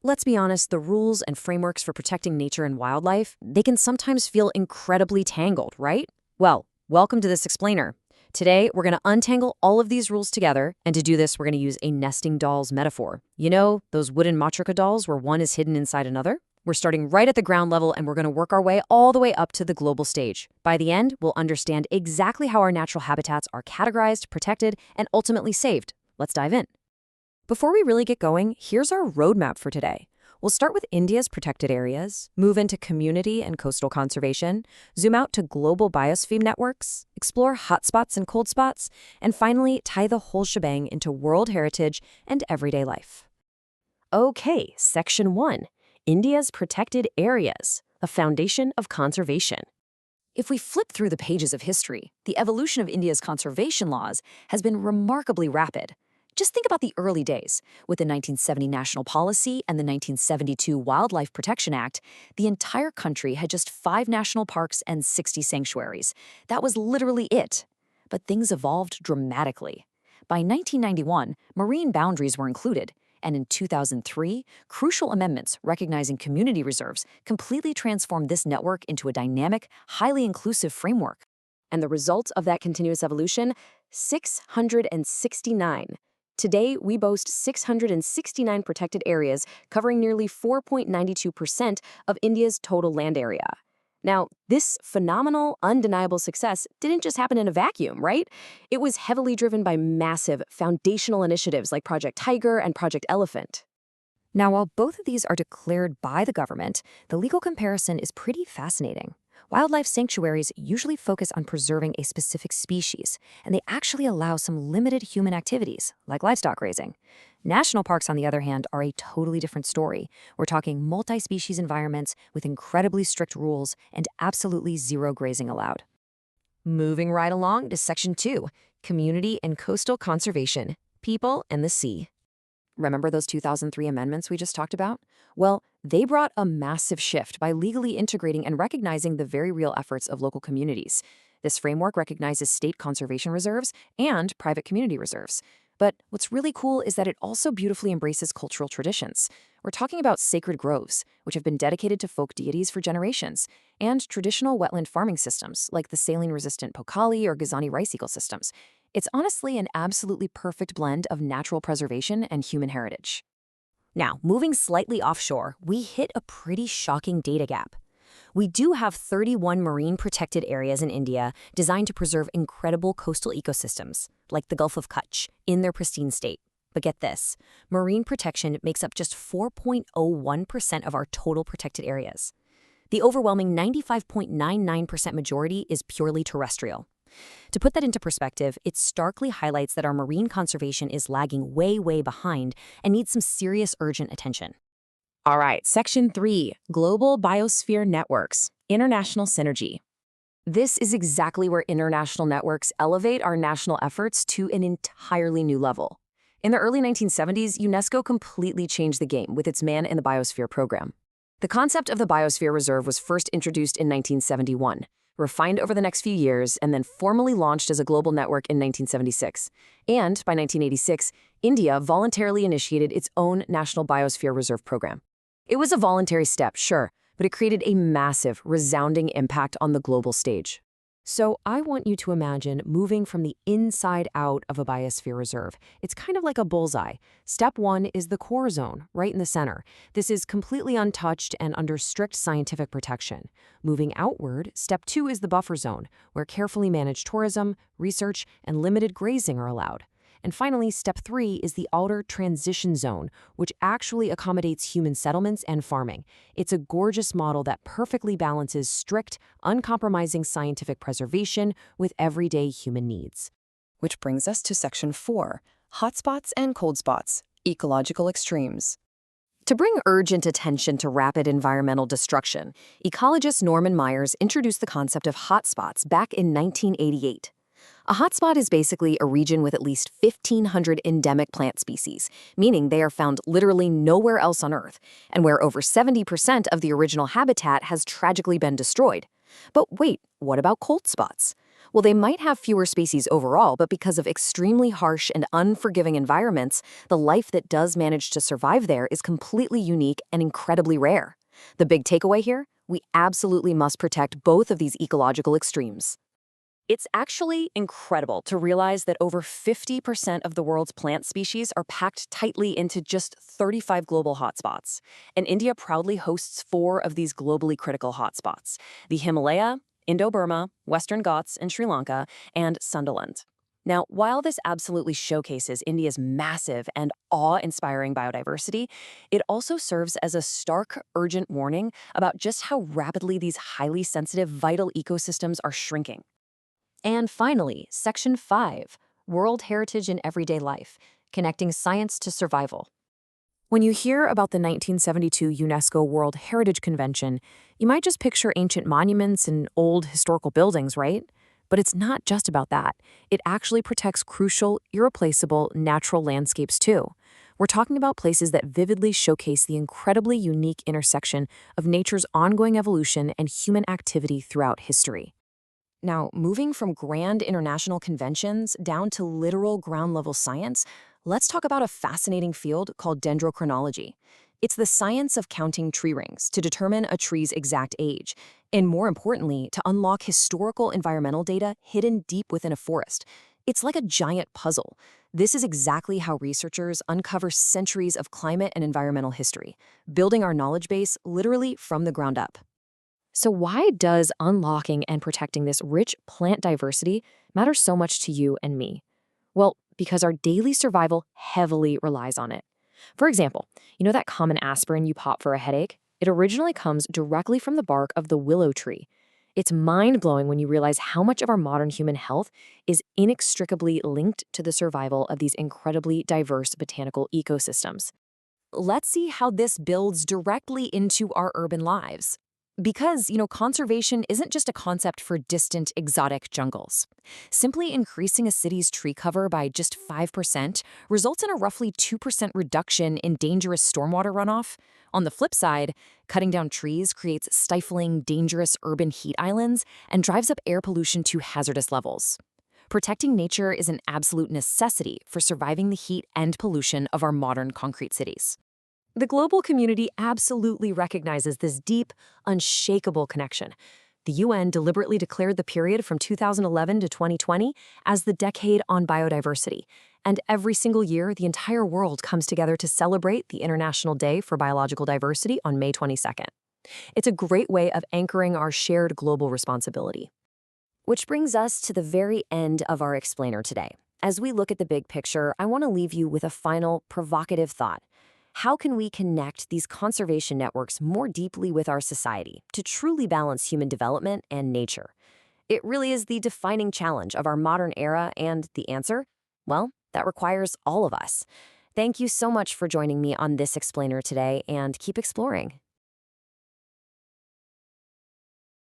Let's be honest, the rules and frameworks for protecting nature and wildlife, they can sometimes feel incredibly tangled, right? Well, welcome to this explainer. Today, we're going to untangle all of these rules together, and to do this, we're going to use a nesting dolls metaphor. You know, those wooden matryoshka dolls where one is hidden inside another? We're starting right at the ground level, and we're going to work our way all the way up to the global stage. By the end, we'll understand exactly how our natural habitats are categorized, protected, and ultimately saved. Let's dive in. Before we really get going, here's our roadmap for today. We'll start with India's protected areas, move into community and coastal conservation, zoom out to global biosphere networks, explore hotspots and cold spots, and finally tie the whole shebang into World Heritage and everyday life. Okay, Section 1. India's protected areas, a foundation of conservation. If we flip through the pages of history, the evolution of India's conservation laws has been remarkably rapid. Just think about the early days. With the 1970 National Policy and the 1972 Wildlife Protection Act, the entire country had just 5 national parks and 60 sanctuaries. That was literally it. But things evolved dramatically. By 1991, marine boundaries were included, and in 2003, crucial amendments recognizing community reserves completely transformed this network into a dynamic, highly inclusive framework. And the result of that continuous evolution? 669. Today, we boast 669 protected areas covering nearly 4.92% of India's total land area. Now, this phenomenal, undeniable success didn't just happen in a vacuum, right? It was heavily driven by massive, foundational initiatives like Project Tiger and Project Elephant. Now, while both of these are declared by the government, the legal comparison is pretty fascinating. Wildlife sanctuaries usually focus on preserving a specific species, and they actually allow some limited human activities, like livestock raising. National parks, on the other hand, are a totally different story. We're talking multi-species environments with incredibly strict rules and absolutely zero grazing allowed. Moving right along to Section 2, Community and Coastal Conservation, People and the Sea. Remember those 2003 amendments we just talked about? Well, they brought a massive shift by legally integrating and recognizing the very real efforts of local communities. This framework recognizes state conservation reserves and private community reserves. But what's really cool is that it also beautifully embraces cultural traditions. We're talking about sacred groves, which have been dedicated to folk deities for generations, and traditional wetland farming systems, like the saline-resistant Pokali or Gazani rice ecosystems. It's honestly an absolutely perfect blend of natural preservation and human heritage. Now, moving slightly offshore, we hit a pretty shocking data gap. We do have 31 marine protected areas in India designed to preserve incredible coastal ecosystems, like the Gulf of Kutch, in their pristine state. But get this, marine protection makes up just 4.01% of our total protected areas. The overwhelming 95.99% majority is purely terrestrial. To put that into perspective, it starkly highlights that our marine conservation is lagging way behind and needs some serious urgent attention. All right, Section 3, Global Biosphere Networks, International Synergy. This is exactly where international networks elevate our national efforts to an entirely new level. In the early 1970s, UNESCO completely changed the game with its Man in the Biosphere program. The concept of the Biosphere Reserve was first introduced in 1971. Refined over the next few years, and then formally launched as a global network in 1976. And by 1986, India voluntarily initiated its own National Biosphere Reserve program. It was a voluntary step, sure, but it created a massive, resounding impact on the global stage. So I want you to imagine moving from the inside out of a biosphere reserve. It's kind of like a bullseye. Step 1 is the core zone, right in the center. This is completely untouched and under strict scientific protection. Moving outward, step 2 is the buffer zone, where carefully managed tourism, research, and limited grazing are allowed. And finally, step 3 is the outer transition zone, which actually accommodates human settlements and farming. It's a gorgeous model that perfectly balances strict, uncompromising scientific preservation with everyday human needs. Which brings us to Section 4, Hotspots and Cold Spots, Ecological Extremes. To bring urgent attention to rapid environmental destruction, ecologist Norman Myers introduced the concept of hotspots back in 1988. A hotspot is basically a region with at least 1,500 endemic plant species, meaning they are found literally nowhere else on Earth, and where over 70% of the original habitat has tragically been destroyed. But wait, what about cold spots? Well, they might have fewer species overall, but because of extremely harsh and unforgiving environments, the life that does manage to survive there is completely unique and incredibly rare. The big takeaway here? We absolutely must protect both of these ecological extremes. It's actually incredible to realize that over 50% of the world's plant species are packed tightly into just 35 global hotspots. And India proudly hosts 4 of these globally critical hotspots: the Himalaya, Indo-Burma, Western Ghats in Sri Lanka, and Sundaland. Now, while this absolutely showcases India's massive and awe-inspiring biodiversity, it also serves as a stark, urgent warning about just how rapidly these highly sensitive, vital ecosystems are shrinking. And finally, Section 5, World Heritage in Everyday Life, Connecting Science to Survival. When you hear about the 1972 UNESCO World Heritage Convention, you might just picture ancient monuments and old historical buildings, right? But it's not just about that. It actually protects crucial, irreplaceable natural landscapes too. We're talking about places that vividly showcase the incredibly unique intersection of nature's ongoing evolution and human activity throughout history. Now, moving from grand international conventions down to literal ground-level science, let's talk about a fascinating field called dendrochronology. It's the science of counting tree rings to determine a tree's exact age, and more importantly, to unlock historical environmental data hidden deep within a forest. It's like a giant puzzle. This is exactly how researchers uncover centuries of climate and environmental history, building our knowledge base literally from the ground up. So why does unlocking and protecting this rich plant diversity matter so much to you and me? Well, because our daily survival heavily relies on it. For example, you know that common aspirin you pop for a headache? It originally comes directly from the bark of the willow tree. It's mind-blowing when you realize how much of our modern human health is inextricably linked to the survival of these incredibly diverse botanical ecosystems. Let's see how this builds directly into our urban lives. Because, conservation isn't just a concept for distant, exotic jungles. Simply increasing a city's tree cover by just 5% results in a roughly 2% reduction in dangerous stormwater runoff. On the flip side, cutting down trees creates stifling, dangerous urban heat islands and drives up air pollution to hazardous levels. Protecting nature is an absolute necessity for surviving the heat and pollution of our modern concrete cities. The global community absolutely recognizes this deep, unshakable connection. The UN deliberately declared the period from 2011 to 2020 as the Decade on Biodiversity, and every single year, the entire world comes together to celebrate the International Day for Biological Diversity on May 22nd. It's a great way of anchoring our shared global responsibility. Which brings us to the very end of our explainer today. As we look at the big picture, I want to leave you with a final provocative thought. How can we connect these conservation networks more deeply with our society to truly balance human development and nature? It really is the defining challenge of our modern era, and the answer? Well, that requires all of us. Thank you so much for joining me on this explainer today, and keep exploring.